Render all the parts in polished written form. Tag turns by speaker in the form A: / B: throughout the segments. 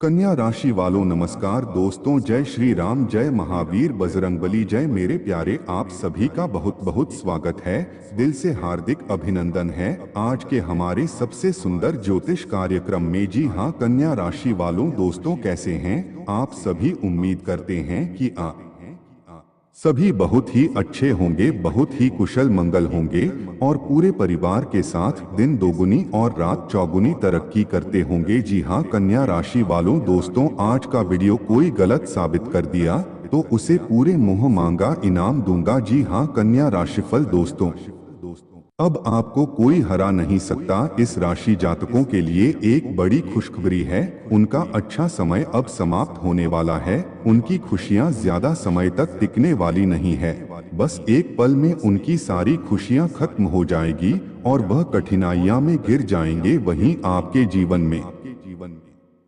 A: कन्या राशि वालों नमस्कार दोस्तों, जय श्री राम, जय महावीर बजरंगबली, जय मेरे प्यारे। आप सभी का बहुत बहुत स्वागत है। दिल से हार्दिक अभिनंदन है आज के हमारे सबसे सुंदर ज्योतिष कार्यक्रम में। जी हाँ कन्या राशि वालों दोस्तों, कैसे हैं आप सभी? उम्मीद करते हैं कि आप सभी बहुत ही अच्छे होंगे, बहुत ही कुशल मंगल होंगे और पूरे परिवार के साथ दिन दोगुनी और रात चौगुनी तरक्की करते होंगे। जी हाँ कन्या राशि वालों दोस्तों, आज का वीडियो कोई गलत साबित कर दिया तो उसे पूरे मुंह मांगा इनाम दूंगा। जी हाँ कन्या राशिफल दोस्तों, अब आपको कोई हरा नहीं सकता। इस राशि जातकों के लिए एक बड़ी खुशखबरी है, उनका अच्छा समय अब समाप्त होने वाला है। उनकी खुशियां ज्यादा समय तक टिकने वाली नहीं है, बस एक पल में उनकी सारी खुशियां खत्म हो जाएगी और वह कठिनाइयां में गिर जाएंगे। वहीं आपके जीवन में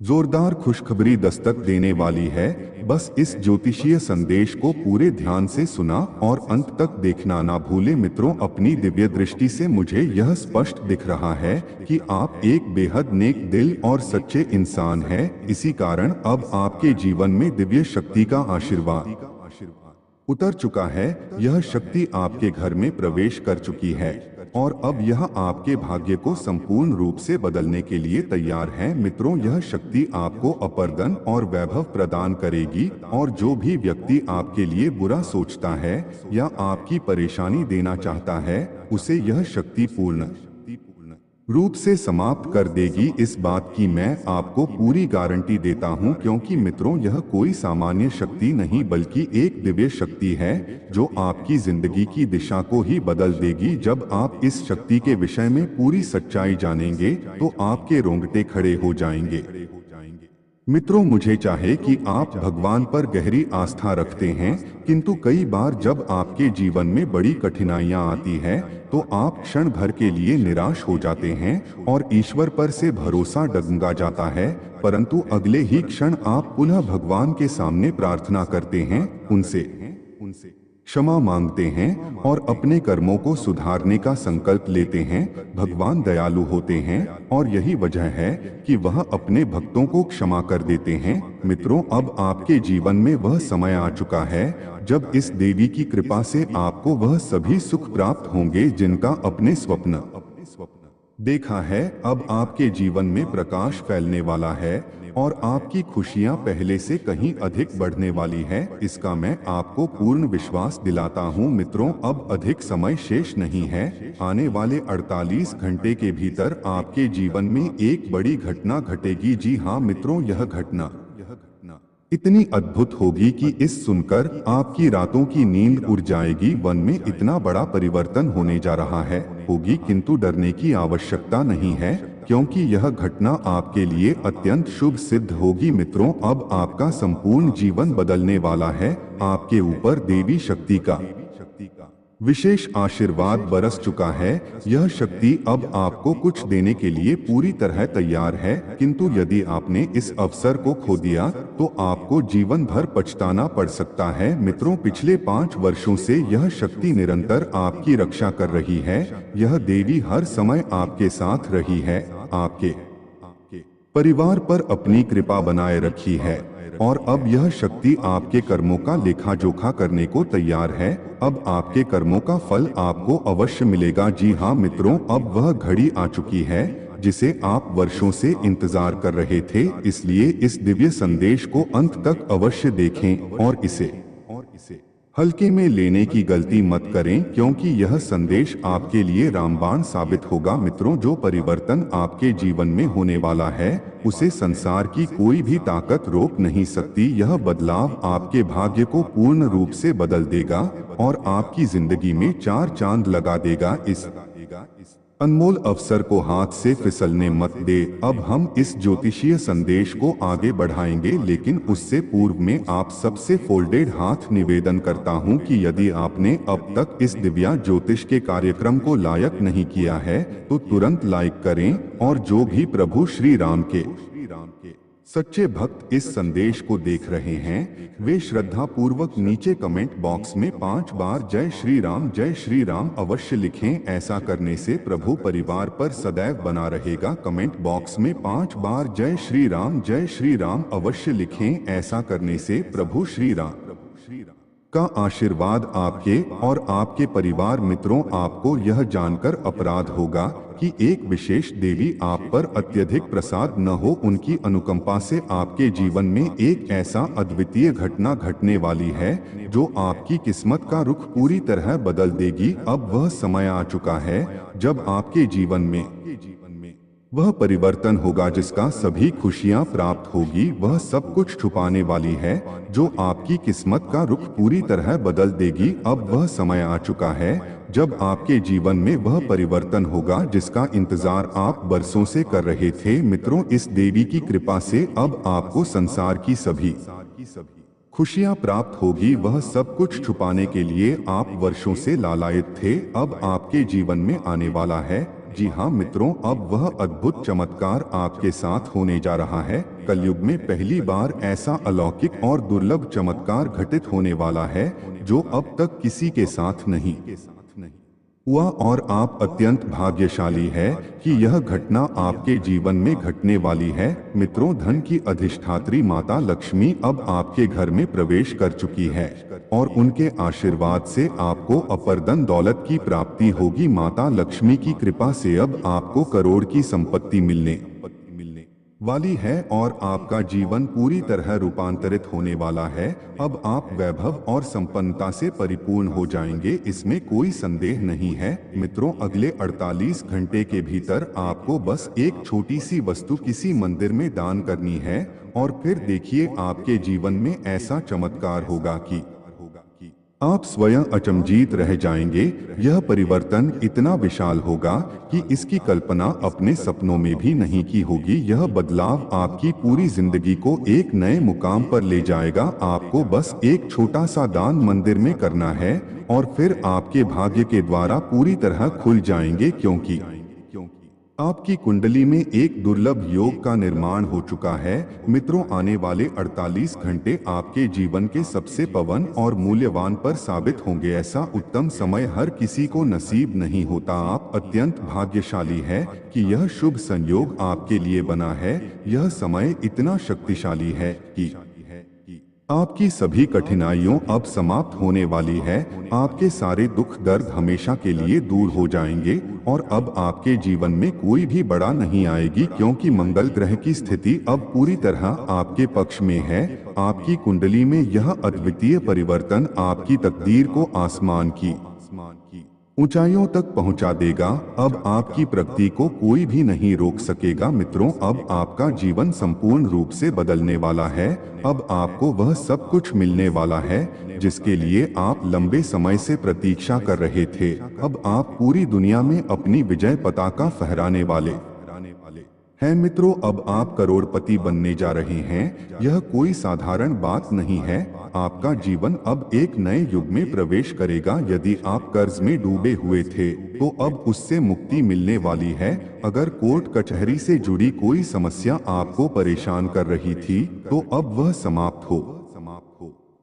A: जोरदार खुशखबरी दस्तक देने वाली है। बस इस ज्योतिषीय संदेश को पूरे ध्यान से सुना और अंत तक देखना ना भूले। मित्रों, अपनी दिव्य दृष्टि से मुझे यह स्पष्ट दिख रहा है कि आप एक बेहद नेक दिल और सच्चे इंसान हैं। इसी कारण अब आपके जीवन में दिव्य शक्ति का आशीर्वाद उतर चुका है। यह शक्ति आपके घर में प्रवेश कर चुकी है और अब यह आपके भाग्य को संपूर्ण रूप से बदलने के लिए तैयार है। मित्रों, यह शक्ति आपको अपर्दन और वैभव प्रदान करेगी और जो भी व्यक्ति आपके लिए बुरा सोचता है या आपकी परेशानी देना चाहता है, उसे यह शक्ति पूर्ण रूप से समाप्त कर देगी। इस बात की मैं आपको पूरी गारंटी देता हूं, क्योंकि मित्रों यह कोई सामान्य शक्ति नहीं बल्कि एक दिव्य शक्ति है जो आपकी जिंदगी की दिशा को ही बदल देगी। जब आप इस शक्ति के विषय में पूरी सच्चाई जानेंगे तो आपके रोंगटे खड़े हो जाएंगे। मित्रों, मुझे चाहे कि आप भगवान पर गहरी आस्था रखते हैं, किंतु कई बार जब आपके जीवन में बड़ी कठिनाइयां आती हैं, तो आप क्षण भर के लिए निराश हो जाते हैं और ईश्वर पर से भरोसा डगमगा जाता है। परंतु अगले ही क्षण आप पुनः भगवान के सामने प्रार्थना करते हैं, उनसे क्षमा मांगते हैं और अपने कर्मों को सुधारने का संकल्प लेते हैं। भगवान दयालु होते हैं और यही वजह है कि वह अपने भक्तों को क्षमा कर देते हैं। मित्रों, अब आपके जीवन में वह समय आ चुका है जब इस देवी की कृपा से आपको वह सभी सुख प्राप्त होंगे जिनका अपने स्वप्न देखा है। अब आपके जीवन में प्रकाश फैलने वाला है और आपकी खुशियां पहले से कहीं अधिक बढ़ने वाली है, इसका मैं आपको पूर्ण विश्वास दिलाता हूं। मित्रों, अब अधिक समय शेष नहीं है। आने वाले 48 घंटे के भीतर आपके जीवन में एक बड़ी घटना घटेगी। जी हाँ मित्रों, यह घटना इतनी अद्भुत होगी कि इस सुनकर आपकी रातों की नींद उड़ जाएगी। वन में इतना बड़ा परिवर्तन होने जा रहा है होगी, किंतु डरने की आवश्यकता नहीं है, क्योंकि यह घटना आपके लिए अत्यंत शुभ सिद्ध होगी। मित्रों, अब आपका संपूर्ण जीवन बदलने वाला है। आपके ऊपर देवी शक्ति का विशेष आशीर्वाद बरस चुका है। यह शक्ति अब आपको कुछ देने के लिए पूरी तरह तैयार है, किंतु यदि आपने इस अवसर को खो दिया तो आपको जीवन भर पछताना पड़ सकता है। मित्रों, पिछले 5 वर्षों से यह शक्ति निरंतर आपकी रक्षा कर रही है। यह देवी हर समय आपके साथ रही है, आपके परिवार पर अपनी कृपा बनाए रखी है और अब यह शक्ति आपके कर्मों का लेखा जोखा करने को तैयार है। अब आपके कर्मों का फल आपको अवश्य मिलेगा। जी हाँ मित्रों, अब वह घड़ी आ चुकी है जिसे आप वर्षों से इंतजार कर रहे थे। इसलिए इस दिव्य संदेश को अंत तक अवश्य देखें और इसे हल्के में लेने की गलती मत करें, क्योंकि यह संदेश आपके लिए रामबाण साबित होगा। मित्रों, जो परिवर्तन आपके जीवन में होने वाला है उसे संसार की कोई भी ताकत रोक नहीं सकती। यह बदलाव आपके भाग्य को पूर्ण रूप से बदल देगा और आपकी जिंदगी में 4 चांद लगा देगा। इस अनमोल अवसर को हाथ से फिसलने मत दे। अब हम इस ज्योतिषीय संदेश को आगे बढ़ाएंगे, लेकिन उससे पूर्व में आप सबसे फोल्डेड हाथ निवेदन करता हूं कि यदि आपने अब तक इस दिव्या ज्योतिष के कार्यक्रम को लायक नहीं किया है तो तुरंत लाइक करें और जो भी प्रभु श्री राम के सच्चे भक्त इस संदेश को देख रहे हैं, वे श्रद्धा पूर्वक नीचे कमेंट बॉक्स में 5 बार जय श्री राम अवश्य लिखें। ऐसा करने से प्रभु परिवार पर सदैव बना रहेगा। कमेंट बॉक्स में 5 बार जय श्री राम अवश्य लिखें। ऐसा करने से प्रभु श्री राम का आशीर्वाद आपके और आपके परिवार मित्रों। आपको यह जानकर अपराध होगा कि एक विशेष देवी आप पर अत्यधिक प्रसाद न हो। उनकी अनुकंपा से आपके जीवन में एक ऐसा अद्वितीय घटना घटने वाली है जो आपकी किस्मत का रुख पूरी तरह बदल देगी। अब वह समय आ चुका है जब आपके जीवन में वह परिवर्तन होगा जिसका सभी खुशियां प्राप्त होगी। वह सब कुछ छुपाने वाली है जो आपकी किस्मत का रुख पूरी तरह बदल देगी। अब वह समय आ चुका है जब आपके जीवन में वह परिवर्तन होगा जिसका इंतजार आप बरसों से कर रहे थे। मित्रों, इस देवी की कृपा से अब आपको संसार की सभी खुशियां प्राप्त होगी। वह सब कुछ छुपाने के लिए आप वर्षों से लालायित थे, अब आपके जीवन में आने वाला है। जी हाँ मित्रों, अब वह अद्भुत चमत्कार आपके साथ होने जा रहा है। कलयुग में पहली बार ऐसा अलौकिक और दुर्लभ चमत्कार घटित होने वाला है जो अब तक किसी के साथ नहीं हुआ और आप अत्यंत भाग्यशाली है कि यह घटना आपके जीवन में घटने वाली है। मित्रों, धन की अधिष्ठात्री माता लक्ष्मी अब आपके घर में प्रवेश कर चुकी है और उनके आशीर्वाद से आपको अपर्दन दौलत की प्राप्ति होगी। माता लक्ष्मी की कृपा से अब आपको करोड़ की संपत्ति मिलने वाली है और आपका जीवन पूरी तरह रूपांतरित होने वाला है। अब आप वैभव और संपन्नता से परिपूर्ण हो जाएंगे, इसमें कोई संदेह नहीं है। मित्रों, अगले 48 घंटे के भीतर आपको बस एक छोटी सी वस्तु किसी मंदिर में दान करनी है और फिर देखिए आपके जीवन में ऐसा चमत्कार होगा कि आप स्वयं अचंभित रह जाएंगे। यह परिवर्तन इतना विशाल होगा कि इसकी कल्पना अपने सपनों में भी नहीं की होगी। यह बदलाव आपकी पूरी जिंदगी को एक नए मुकाम पर ले जाएगा। आपको बस एक छोटा सा दान मंदिर में करना है और फिर आपके भाग्य के द्वारा पूरी तरह खुल जाएंगे, क्योंकि आपकी कुंडली में एक दुर्लभ योग का निर्माण हो चुका है। मित्रों, आने वाले 48 घंटे आपके जीवन के सबसे पावन और मूल्यवान पर साबित होंगे। ऐसा उत्तम समय हर किसी को नसीब नहीं होता। आप अत्यंत भाग्यशाली है कि यह शुभ संयोग आपके लिए बना है। यह समय इतना शक्तिशाली है कि आपकी सभी कठिनाइयों अब समाप्त होने वाली है। आपके सारे दुख दर्द हमेशा के लिए दूर हो जाएंगे और अब आपके जीवन में कोई भी बड़ा नहीं आएगी, क्योंकि मंगल ग्रह की स्थिति अब पूरी तरह आपके पक्ष में है। आपकी कुंडली में यह अद्वितीय परिवर्तन आपकी तकदीर को आसमान की ऊंचाइयों तक पहुंचा देगा। अब आपकी प्रगति को कोई भी नहीं रोक सकेगा। मित्रों, अब आपका जीवन संपूर्ण रूप से बदलने वाला है। अब आपको वह सब कुछ मिलने वाला है जिसके लिए आप लंबे समय से प्रतीक्षा कर रहे थे। अब आप पूरी दुनिया में अपनी विजय पताका फहराने वाले हैं। मित्रों, अब आप करोड़पति बनने जा रहे हैं। यह कोई साधारण बात नहीं है। आपका जीवन अब एक नए युग में प्रवेश करेगा। यदि आप कर्ज में डूबे हुए थे तो अब उससे मुक्ति मिलने वाली है। अगर कोर्ट कचहरी से जुड़ी कोई समस्या आपको परेशान कर रही थी तो अब वह समाप्त हो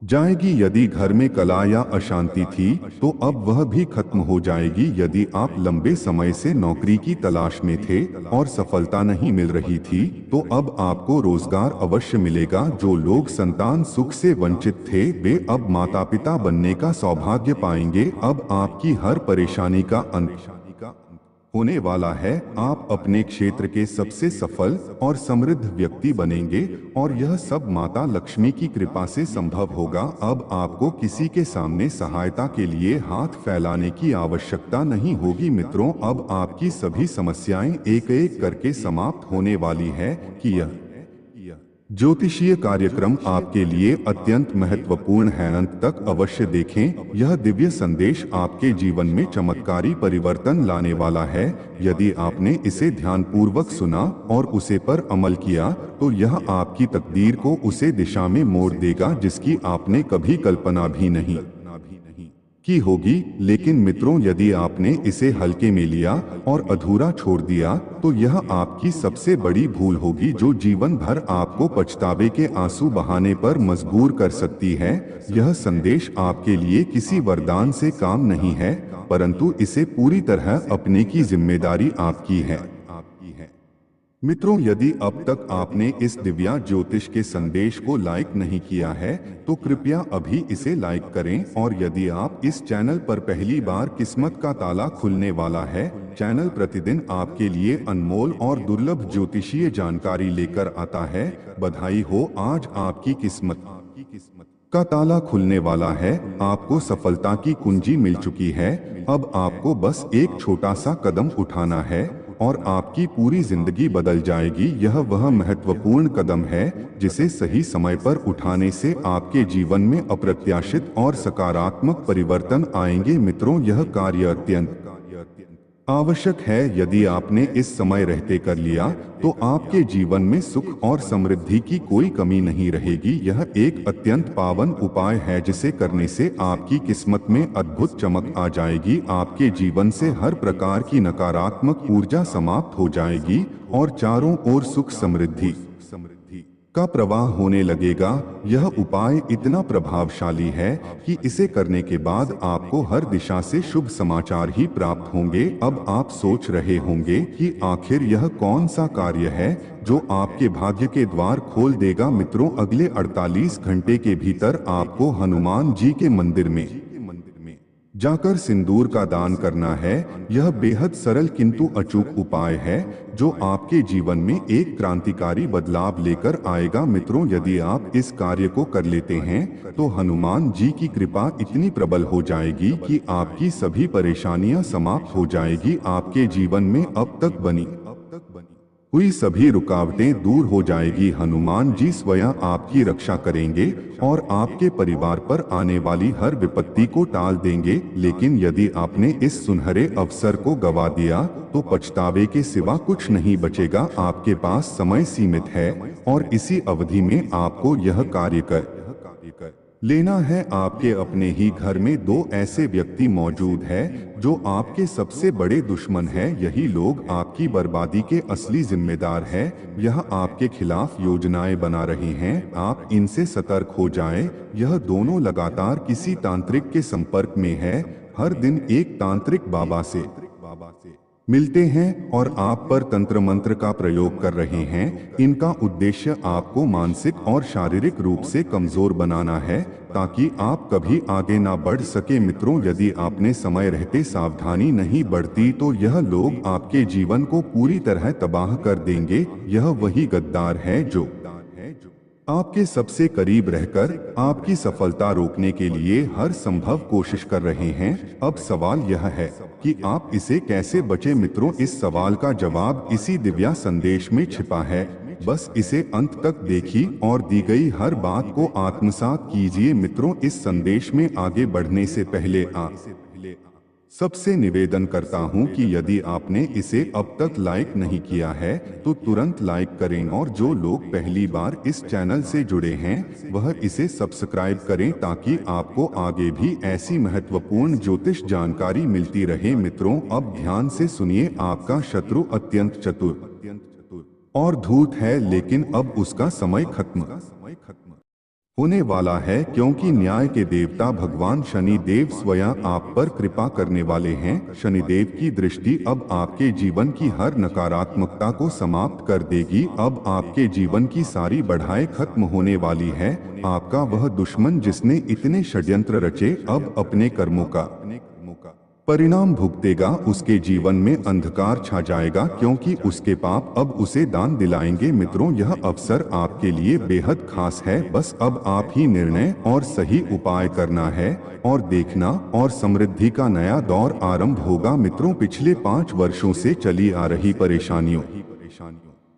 A: जाएगी। यदि घर में कलह या अशांति थी तो अब वह भी खत्म हो जाएगी। यदि आप लंबे समय से नौकरी की तलाश में थे और सफलता नहीं मिल रही थी तो अब आपको रोजगार अवश्य मिलेगा। जो लोग संतान सुख से वंचित थे वे अब माता पिता बनने का सौभाग्य पाएंगे। अब आपकी हर परेशानी का अंत होने वाला है। आप अपने क्षेत्र के सबसे सफल और समृद्ध व्यक्ति बनेंगे और यह सब माता लक्ष्मी की कृपा से संभव होगा। अब आपको किसी के सामने सहायता के लिए हाथ फैलाने की आवश्यकता नहीं होगी। मित्रों, अब आपकी सभी समस्याएं एक एक करके समाप्त होने वाली है कि यह ज्योतिषीय कार्यक्रम आपके लिए अत्यंत महत्वपूर्ण है। अंत तक अवश्य देखें। यह दिव्य संदेश आपके जीवन में चमत्कारी परिवर्तन लाने वाला है। यदि आपने इसे ध्यानपूर्वक सुना और उसे पर अमल किया तो यह आपकी तकदीर को उसे दिशा में मोड़ देगा जिसकी आपने कभी कल्पना भी नहीं की होगी। लेकिन मित्रों, यदि आपने इसे हल्के में लिया और अधूरा छोड़ दिया तो यह आपकी सबसे बड़ी भूल होगी, जो जीवन भर आपको पछतावे के आंसू बहाने पर मजबूर कर सकती है। यह संदेश आपके लिए किसी वरदान से काम नहीं है, परंतु इसे पूरी तरह अपने की जिम्मेदारी आपकी है। मित्रों, यदि अब तक आपने इस दिव्या ज्योतिष के संदेश को लाइक नहीं किया है तो कृपया अभी इसे लाइक करें। और यदि आप इस चैनल पर पहली बार, किस्मत का ताला खुलने वाला है। चैनल प्रतिदिन आपके लिए अनमोल और दुर्लभ ज्योतिषीय जानकारी लेकर आता है। बधाई हो, आज आपकी किस्मत का ताला खुलने वाला है। आपको सफलता की कुंजी मिल चुकी है। अब आपको बस एक छोटा सा कदम उठाना है और आपकी पूरी जिंदगी बदल जाएगी। यह वह महत्वपूर्ण कदम है जिसे सही समय पर उठाने से आपके जीवन में अप्रत्याशित और सकारात्मक परिवर्तन आएंगे। मित्रों, यह कार्य अत्यंत आवश्यक है। यदि आपने इस समय रहते कर लिया तो आपके जीवन में सुख और समृद्धि की कोई कमी नहीं रहेगी। यह एक अत्यंत पावन उपाय है जिसे करने से आपकी किस्मत में अद्भुत चमक आ जाएगी। आपके जीवन से हर प्रकार की नकारात्मक ऊर्जा समाप्त हो जाएगी और चारों ओर सुख समृद्धि का प्रवाह होने लगेगा। यह उपाय इतना प्रभावशाली है कि इसे करने के बाद आपको हर दिशा से शुभ समाचार ही प्राप्त होंगे। अब आप सोच रहे होंगे कि आखिर यह कौन सा कार्य है जो आपके भाग्य के द्वार खोल देगा। मित्रों, अगले 48 घंटे के भीतर आपको हनुमान जी के मंदिर में जाकर सिंदूर का दान करना है। यह बेहद सरल किंतु अचूक उपाय है जो आपके जीवन में एक क्रांतिकारी बदलाव लेकर आएगा। मित्रों, यदि आप इस कार्य को कर लेते हैं तो हनुमान जी की कृपा इतनी प्रबल हो जाएगी कि आपकी सभी परेशानियां समाप्त हो जाएगी। आपके जीवन में अब तक बनी हुई सभी रुकावटें दूर हो जाएगी। हनुमान जी स्वयं आपकी रक्षा करेंगे और आपके परिवार पर आने वाली हर विपत्ति को टाल देंगे। लेकिन यदि आपने इस सुनहरे अवसर को गवा दिया तो पछतावे के सिवा कुछ नहीं बचेगा। आपके पास समय सीमित है और इसी अवधि में आपको यह कार्य कर लेना है। आपके अपने ही घर में दो ऐसे व्यक्ति मौजूद हैं जो आपके सबसे बड़े दुश्मन हैं। यही लोग आपकी बर्बादी के असली जिम्मेदार हैं। यह आपके खिलाफ योजनाएं बना रहे हैं। आप इनसे सतर्क हो जाएं। यह दोनों लगातार किसी तांत्रिक के संपर्क में है। हर दिन एक तांत्रिक बाबा से मिलते हैं और आप पर तंत्र मंत्र का प्रयोग कर रहे हैं। इनका उद्देश्य आपको मानसिक और शारीरिक रूप से कमजोर बनाना है ताकि आप कभी आगे ना बढ़ सके। मित्रों, यदि आपने समय रहते सावधानी नहीं बरती तो यह लोग आपके जीवन को पूरी तरह तबाह कर देंगे। यह वही गद्दार है जो आपके सबसे करीब रहकर आपकी सफलता रोकने के लिए हर संभव कोशिश कर रहे हैं। अब सवाल यह है कि आप इसे कैसे बचें। मित्रों, इस सवाल का जवाब इसी दिव्या संदेश में छिपा है। बस इसे अंत तक देखिए और दी गई हर बात को आत्मसात कीजिए। मित्रों, इस संदेश में आगे बढ़ने से पहले सबसे निवेदन करता हूं कि यदि आपने इसे अब तक लाइक नहीं किया है तो तुरंत लाइक करें और जो लोग पहली बार इस चैनल से जुड़े हैं वह इसे सब्सक्राइब करें ताकि आपको आगे भी ऐसी महत्वपूर्ण ज्योतिष जानकारी मिलती रहे। मित्रों, अब ध्यान से सुनिए। आपका शत्रु अत्यंत चतुर और धूर्त है, लेकिन अब उसका समय खत्म होने वाला है, क्योंकि न्याय के देवता भगवान शनि देव स्वयं आप पर कृपा करने वाले हैं। शनिदेव की दृष्टि अब आपके जीवन की हर नकारात्मकता को समाप्त कर देगी। अब आपके जीवन की सारी बढ़ाई खत्म होने वाली है। आपका वह दुश्मन जिसने इतने षड्यंत्र रचे अब अपने कर्मों का परिणाम भुगतेगा। उसके जीवन में अंधकार छा जाएगा क्योंकि उसके पाप अब उसे दान दिलाएंगे। मित्रों, यह अवसर आपके लिए बेहद खास है। बस अब आप ही निर्णय और सही उपाय करना है और देखना और समृद्धि का नया दौर आरंभ होगा। मित्रों, पिछले 5 वर्षों से चली आ रही परेशानियों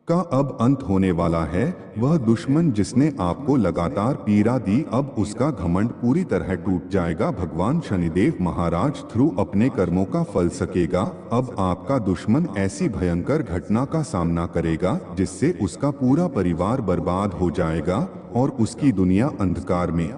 A: का अब अंत होने वाला है। वह दुश्मन जिसने आपको लगातार पीड़ा दी अब उसका घमंड पूरी तरह टूट जाएगा। भगवान शनिदेव महाराज थ्रू अपने कर्मों का फल सकेगा। अब आपका दुश्मन ऐसी भयंकर घटना का सामना करेगा जिससे उसका पूरा परिवार बर्बाद हो जाएगा और उसकी दुनिया अंधकार में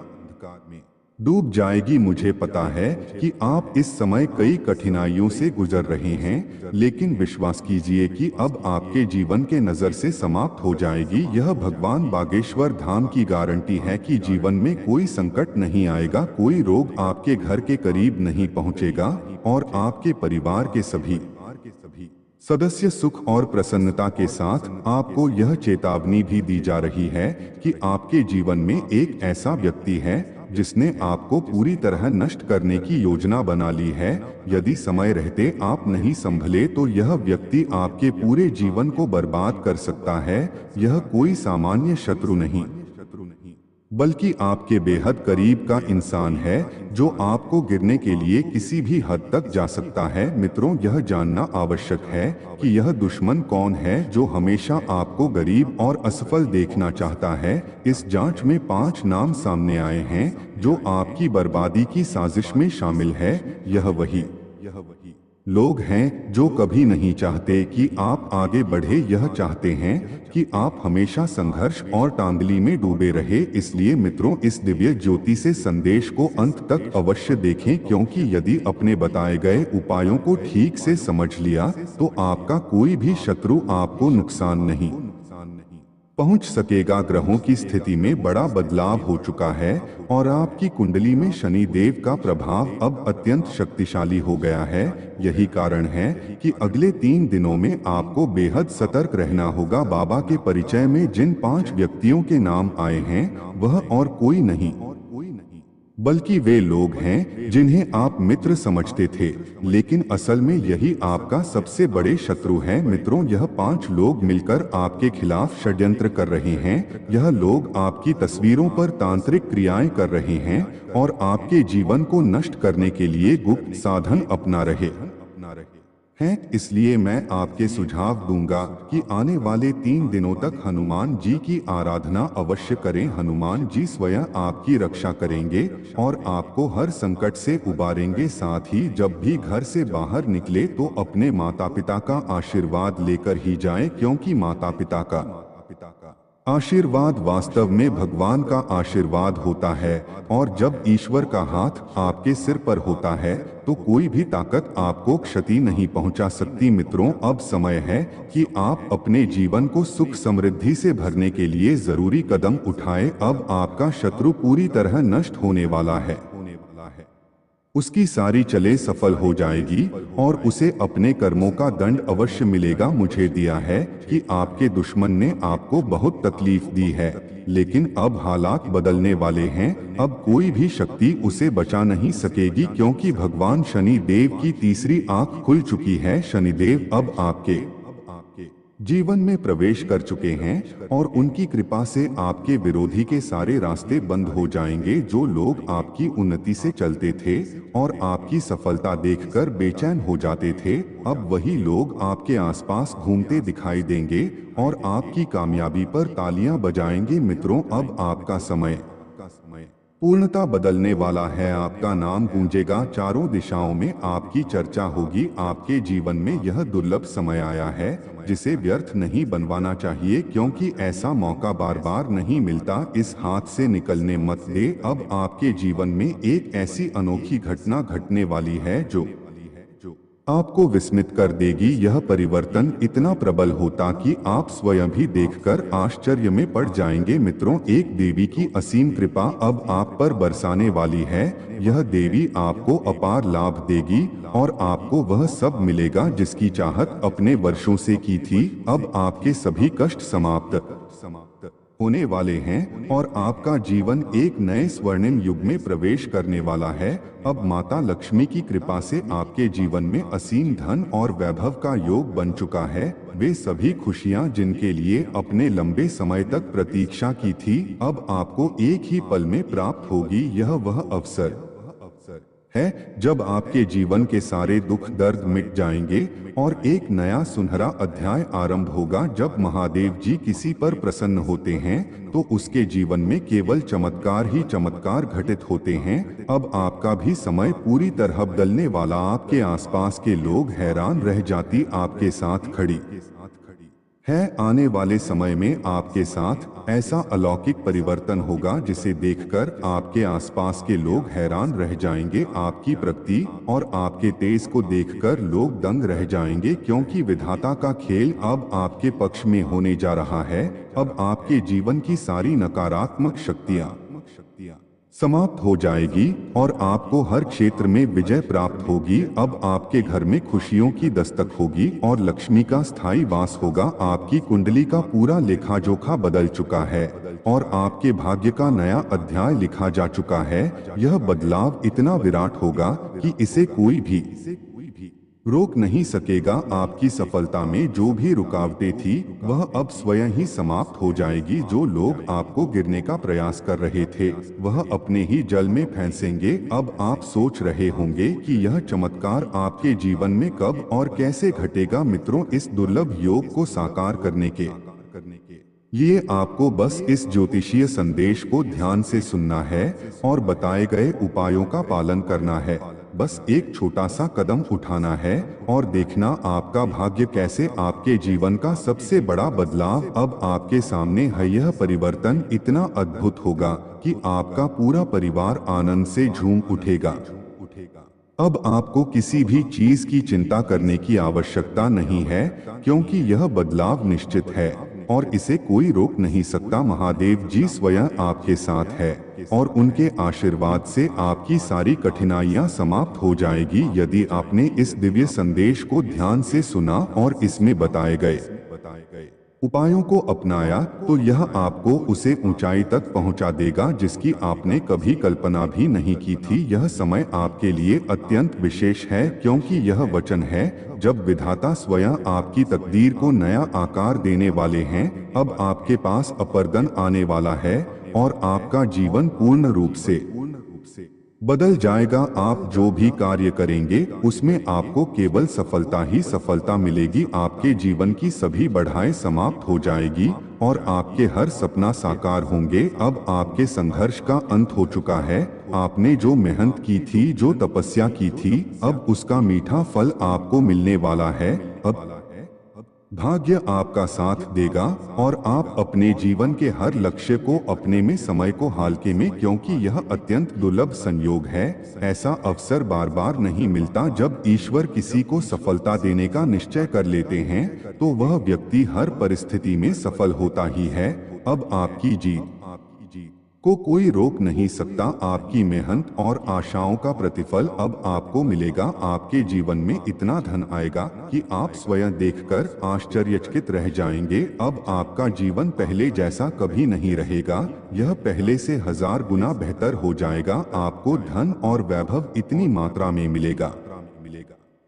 A: डूब जाएगी। मुझे पता है कि आप इस समय कई कठिनाइयों से गुजर रहे हैं, लेकिन विश्वास कीजिए कि अब आपके जीवन के नज़र से समाप्त हो जाएगी। यह भगवान बागेश्वर धाम की गारंटी है कि जीवन में कोई संकट नहीं आएगा, कोई रोग आपके घर के करीब नहीं पहुंचेगा और आपके परिवार के सभी सदस्य सुख और प्रसन्नता के साथ। आपको यह चेतावनी भी दी जा रही है कि आपके जीवन में एक ऐसा व्यक्ति है जिसने आपको पूरी तरह नष्ट करने की योजना बना ली है। यदि समय रहते आप नहीं संभले तो यह व्यक्ति आपके पूरे जीवन को बर्बाद कर सकता है। यह कोई सामान्य शत्रु नहीं, बल्कि आपके बेहद करीब का इंसान है जो आपको गिरने के लिए किसी भी हद तक जा सकता है। मित्रों, यह जानना आवश्यक है कि यह दुश्मन कौन है जो हमेशा आपको गरीब और असफल देखना चाहता है। इस जांच में 5 नाम सामने आए हैं जो आपकी बर्बादी की साजिश में शामिल है। यह वही लोग हैं जो कभी नहीं चाहते कि आप आगे बढ़े, यह चाहते हैं कि आप हमेशा संघर्ष और टांगली में डूबे रहे। इसलिए मित्रों, इस दिव्य ज्योति से संदेश को अंत तक अवश्य देखें, क्योंकि यदि अपने बताए गए उपायों को ठीक से समझ लिया तो आपका कोई भी शत्रु आपको नुकसान नहीं पहुंच सकेगा। ग्रहों की स्थिति में बड़ा बदलाव हो चुका है और आपकी कुंडली में शनि देव का प्रभाव अब अत्यंत शक्तिशाली हो गया है। यही कारण है कि अगले 3 दिनों में आपको बेहद सतर्क रहना होगा। बाबा के परिचय में जिन 5 व्यक्तियों के नाम आए हैं वह और कोई नहीं बल्कि वे लोग हैं जिन्हें आप मित्र समझते थे, लेकिन असल में यही आपका सबसे बड़े शत्रु हैं। मित्रों, यह 5 लोग मिलकर आपके खिलाफ षड्यंत्र कर रहे हैं। यह लोग आपकी तस्वीरों पर तांत्रिक क्रियाएं कर रहे हैं और आपके जीवन को नष्ट करने के लिए गुप्त साधन अपना रहे हैं। इसलिए मैं आपके सुझाव दूंगा कि आने वाले 3 दिनों तक हनुमान जी की आराधना अवश्य करें। हनुमान जी स्वयं आपकी रक्षा करेंगे और आपको हर संकट से उबारेंगे। साथ ही जब भी घर से बाहर निकले तो अपने माता पिता का आशीर्वाद लेकर ही जाएं, क्योंकि माता पिता का आशीर्वाद वास्तव में भगवान का आशीर्वाद होता है और जब ईश्वर का हाथ आपके सिर पर होता है तो कोई भी ताकत आपको क्षति नहीं पहुंचा सकती। मित्रों, अब समय है कि आप अपने जीवन को सुख समृद्धि से भरने के लिए जरूरी कदम उठाएं। अब आपका शत्रु पूरी तरह नष्ट होने वाला है, उसकी सारी चले सफल हो जाएगी और उसे अपने कर्मों का दंड अवश्य मिलेगा। मुझे दिया है कि आपके दुश्मन ने आपको बहुत तकलीफ दी है, लेकिन अब हालात बदलने वाले हैं। अब कोई भी शक्ति उसे बचा नहीं सकेगी, क्योंकि भगवान शनि देव की तीसरी आंख खुल चुकी है। शनिदेव अब आपके जीवन में प्रवेश कर चुके हैं और उनकी कृपा से आपके विरोधी के सारे रास्ते बंद हो जाएंगे। जो लोग आपकी उन्नति से चलते थे और आपकी सफलता देखकर बेचैन हो जाते थे, अब वही लोग आपके आसपास घूमते दिखाई देंगे और आपकी कामयाबी पर तालियां बजाएंगे। मित्रों, अब आपका समय पूर्णता बदलने वाला है। आपका नाम गूंजेगा, चारों दिशाओं में आपकी चर्चा होगी। आपके जीवन में यह दुर्लभ समय आया है जिसे व्यर्थ नहीं बनवाना चाहिए, क्योंकि ऐसा मौका बार बार नहीं मिलता। इस हाथ से निकलने मत दे। अब आपके जीवन में एक ऐसी अनोखी घटना घटने वाली है जो आपको विस्मित कर देगी। यह परिवर्तन इतना प्रबल होता कि आप स्वयं भी देखकर आश्चर्य में पड़ जाएंगे। मित्रों, एक देवी की असीम कृपा अब आप पर बरसाने वाली है। यह देवी आपको अपार लाभ देगी और आपको वह सब मिलेगा जिसकी चाहत अपने वर्षों से की थी। अब आपके सभी कष्ट समाप्त होने वाले हैं और आपका जीवन एक नए स्वर्णिम युग में प्रवेश करने वाला है। अब माता लक्ष्मी की कृपा से आपके जीवन में असीम धन और वैभव का योग बन चुका है। वे सभी खुशियां जिनके लिए अपने लंबे समय तक प्रतीक्षा की थी, अब आपको एक ही पल में प्राप्त होगी। यह वह अवसर है जब आपके जीवन के सारे दुख दर्द मिट जाएंगे और एक नया सुनहरा अध्याय आरंभ होगा। जब महादेव जी किसी पर प्रसन्न होते हैं तो उसके जीवन में केवल चमत्कार ही चमत्कार घटित होते हैं। अब आपका भी समय पूरी तरह बदलने वाला। आपके आसपास के लोग हैरान रह जाती आपके साथ खड़ी है। आने वाले समय में आपके साथ ऐसा अलौकिक परिवर्तन होगा जिसे देखकर आपके आसपास के लोग हैरान रह जाएंगे। आपकी प्रगति और आपके तेज को देखकर लोग दंग रह जाएंगे, क्योंकि विधाता का खेल अब आपके पक्ष में होने जा रहा है। अब आपके जीवन की सारी नकारात्मक शक्तियां समाप्त हो जाएगी और आपको हर क्षेत्र में विजय प्राप्त होगी। अब आपके घर में खुशियों की दस्तक होगी और लक्ष्मी का स्थायी वास होगा। आपकी कुंडली का पूरा लेखा जोखा बदल चुका है और आपके भाग्य का नया अध्याय लिखा जा चुका है। यह बदलाव इतना विराट होगा कि इसे कोई भी रोक नहीं सकेगा। आपकी सफलता में जो भी रुकावटें थी वह अब स्वयं ही समाप्त हो जाएगी। जो लोग आपको गिरने का प्रयास कर रहे थे वह अपने ही जल में फंसेंगे। अब आप सोच रहे होंगे कि यह चमत्कार आपके जीवन में कब और कैसे घटेगा। मित्रों, इस दुर्लभ योग को साकार करने के लिए आपको बस इस ज्योतिषीय संदेश को ध्यान से सुनना है और बताए गए उपायों का पालन करना है। बस एक छोटा सा कदम उठाना है और देखना आपका भाग्य कैसे आपके जीवन का सबसे बड़ा बदलाव अब आपके सामने है। यह परिवर्तन इतना अद्भुत होगा कि आपका पूरा परिवार आनंद से झूम उठेगा। अब आपको किसी भी चीज की चिंता करने की आवश्यकता नहीं है, क्योंकि यह बदलाव निश्चित है और इसे कोई रोक नहीं सकता। महादेव जी स्वयं आपके साथ है और उनके आशीर्वाद से आपकी सारी कठिनाइयां समाप्त हो जाएगी। यदि आपने इस दिव्य संदेश को ध्यान से सुना और इसमें बताए गए उपायों को अपनाया तो यह आपको उसे ऊंचाई तक पहुंचा देगा जिसकी आपने कभी कल्पना भी नहीं की थी। यह समय आपके लिए अत्यंत विशेष है, क्योंकि यह वचन है जब विधाता स्वयं आपकी तकदीर को नया आकार देने वाले हैं। अब आपके पास अपर्दन आने वाला है और आपका जीवन पूर्ण रूप से बदल जाएगा। आप जो भी कार्य करेंगे उसमें आपको केवल सफलता ही सफलता मिलेगी। आपके जीवन की सभी बाधाएं समाप्त हो जाएगी और आपके हर सपना साकार होंगे। अब आपके संघर्ष का अंत हो चुका है। आपने जो मेहनत की थी, जो तपस्या की थी, अब उसका मीठा फल आपको मिलने वाला है। अब भाग्य आपका साथ देगा और आप अपने जीवन के हर लक्ष्य को अपने में समय को हालके में, क्योंकि यह अत्यंत दुर्लभ संयोग है। ऐसा अवसर बार बार नहीं मिलता। जब ईश्वर किसी को सफलता देने का निश्चय कर लेते हैं तो वह व्यक्ति हर परिस्थिति में सफल होता ही है। अब आपकी जीत को कोई रोक नहीं सकता। आपकी मेहनत और आशाओं का प्रतिफल अब आपको मिलेगा। आपके जीवन में इतना धन आएगा कि आप स्वयं देखकर आश्चर्यचकित रह जाएंगे। अब आपका जीवन पहले जैसा कभी नहीं रहेगा, यह पहले से 1000 गुना बेहतर हो जाएगा। आपको धन और वैभव इतनी मात्रा में मिलेगा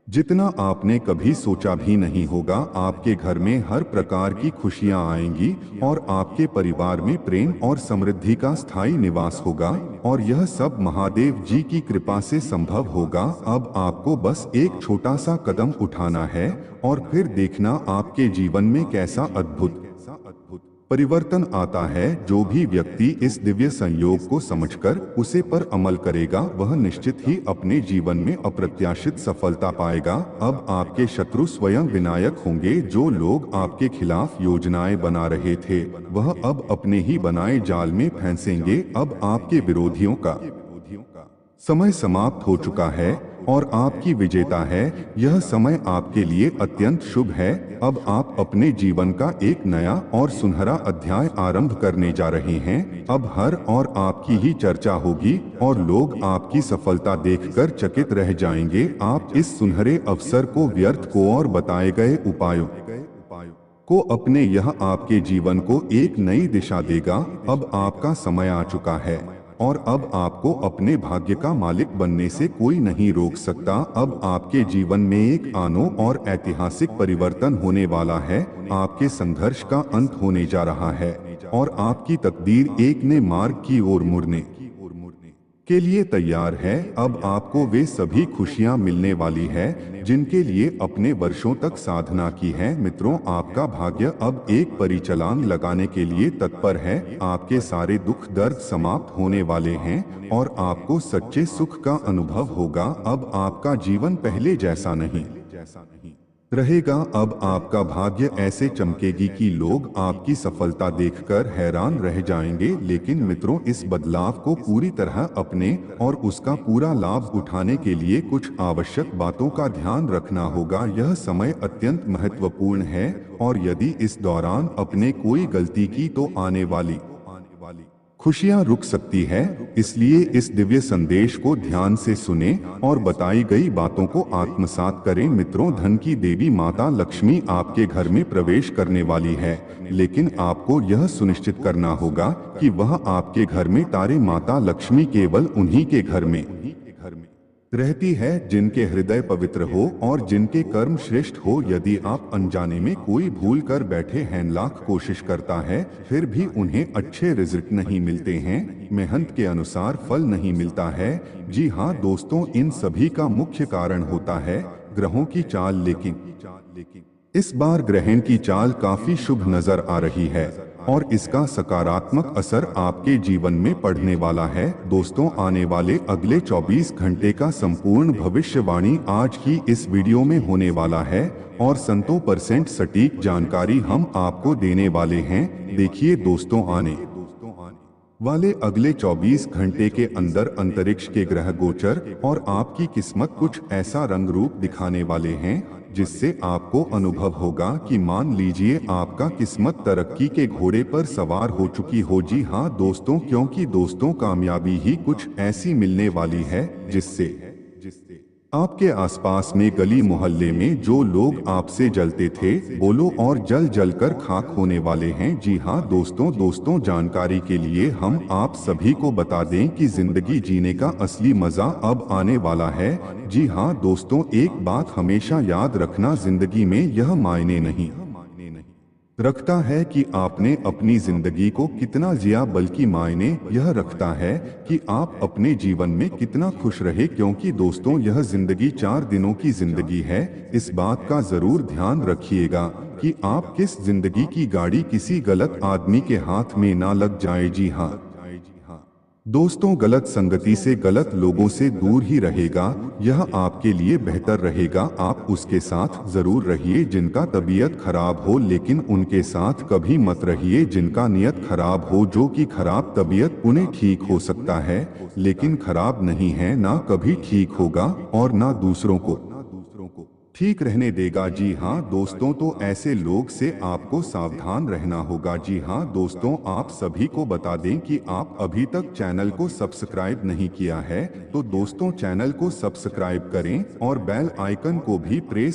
A: जितना आपने कभी सोचा भी नहीं होगा। आपके घर में हर प्रकार की खुशियां आएंगी और आपके परिवार में प्रेम और समृद्धि का स्थायी निवास होगा और यह सब महादेव जी की कृपा से संभव होगा। अब आपको बस एक छोटा सा कदम उठाना है और फिर देखना आपके जीवन में कैसा अद्भुत परिवर्तन आता है। जो भी व्यक्ति इस दिव्य संयोग को समझकर उसे पर अमल करेगा वह निश्चित ही अपने जीवन में अप्रत्याशित सफलता पाएगा। अब आपके शत्रु स्वयं विनायक होंगे। जो लोग आपके खिलाफ योजनाएं बना रहे थे वह अब अपने ही बनाए जाल में फंसेंगे। अब आपके विरोधियों का समय समाप्त हो चुका है और आपकी विजेता है। यह समय आपके लिए अत्यंत शुभ है। अब आप अपने जीवन का एक नया और सुनहरा अध्याय आरंभ करने जा रहे हैं। अब हर और आपकी ही चर्चा होगी और लोग आपकी सफलता देखकर चकित रह जाएंगे। आप इस सुनहरे अवसर को व्यर्थ को और बताए गए उपायों को अपने, यह आपके जीवन को एक नई दिशा देगा। अब आपका समय आ चुका है और अब आपको अपने भाग्य का मालिक बनने से कोई नहीं रोक सकता। अब आपके जीवन में एक आनो और ऐतिहासिक परिवर्तन होने वाला है। आपके संघर्ष का अंत होने जा रहा है और आपकी तकदीर एक नए मार्ग की ओर मुड़ने के लिए तैयार है। अब आपको वे सभी खुशियां मिलने वाली है जिनके लिए अपने वर्षों तक साधना की है। मित्रों, आपका भाग्य अब एक परिचालन लगाने के लिए तत्पर है। आपके सारे दुख दर्द समाप्त होने वाले हैं और आपको सच्चे सुख का अनुभव होगा। अब आपका जीवन पहले जैसा नहीं रहेगा। अब आपका भाग्य ऐसे चमकेगी कि लोग आपकी सफलता देखकर हैरान रह जाएंगे। लेकिन मित्रों, इस बदलाव को पूरी तरह अपने और उसका पूरा लाभ उठाने के लिए कुछ आवश्यक बातों का ध्यान रखना होगा। यह समय अत्यंत महत्वपूर्ण है और यदि इस दौरान आपने कोई गलती की तो आने वाली खुशियां रुक सकती है। इसलिए इस दिव्य संदेश को ध्यान से सुने और बताई गई बातों को आत्मसात करें। मित्रों, धन की देवी माता लक्ष्मी आपके घर में प्रवेश करने वाली है, लेकिन आपको यह सुनिश्चित करना होगा कि वह आपके घर में तारे माता लक्ष्मी केवल उन्हीं के घर में रहती है जिनके हृदय पवित्र हो और जिनके कर्म श्रेष्ठ हो। यदि आप अनजाने में कोई भूल कर बैठे हैं, लाख कोशिश करता है फिर भी उन्हें अच्छे रिजल्ट नहीं मिलते हैं, मेहनत के अनुसार फल नहीं मिलता है। जी हाँ दोस्तों, इन सभी का मुख्य कारण होता है ग्रहों की चाल। लेकिन इस बार ग्रहण की चाल काफी शुभ नजर आ रही है और इसका सकारात्मक असर आपके जीवन में पड़ने वाला है। दोस्तों, आने वाले अगले 24 घंटे का संपूर्ण भविष्यवाणी आज की इस वीडियो में होने वाला है और 100% सटीक जानकारी हम आपको देने वाले हैं। देखिए दोस्तों, आने वाले अगले 24 घंटे के अंदर अंतरिक्ष के ग्रह गोचर और आपकी किस्मत कुछ ऐसा रंग रूप दिखाने वाले हैं जिससे आपको अनुभव होगा कि मान लीजिए आपका किस्मत तरक्की के घोड़े पर सवार हो चुकी हो। जी हाँ दोस्तों, क्योंकि दोस्तों कामयाबी ही कुछ ऐसी मिलने वाली है जिससे आपके आसपास में गली मोहल्ले में जो लोग आपसे जलते थे बोलो और जल जल कर खाक होने वाले हैं। जी हाँ दोस्तों, जानकारी के लिए हम आप सभी को बता दें कि जिंदगी जीने का असली मजा अब आने वाला है। जी हाँ दोस्तों, एक बात हमेशा याद रखना, जिंदगी में यह मायने नहीं रखता है कि आपने अपनी जिंदगी को कितना जिया, बल्कि मायने यह रखता है कि आप अपने जीवन में कितना खुश रहे। क्योंकि दोस्तों, यह जिंदगी 4 दिनों की जिंदगी है। इस बात का जरूर ध्यान रखिएगा कि आप किस जिंदगी की गाड़ी किसी गलत आदमी के हाथ में ना लग जाए। जी हाँ दोस्तों, गलत संगति से, गलत लोगों से दूर ही रहेगा, यह आपके लिए बेहतर रहेगा। आप उसके साथ जरूर रहिए जिनका तबीयत खराब हो, लेकिन उनके साथ कभी मत रहिए जिनका नियत खराब हो। जो कि खराब तबीयत उन्हें ठीक हो सकता है लेकिन खराब नहीं है, ना कभी ठीक होगा और ना दूसरों को ठीक रहने देगा। जी हाँ दोस्तों, तो ऐसे लोग से आपको सावधान रहना होगा। जी हाँ दोस्तों, आप सभी को बता दें कि आप अभी तक चैनल को सब्सक्राइब नहीं किया है तो दोस्तों चैनल को सब्सक्राइब करें और बेल आइकन को भी प्रेस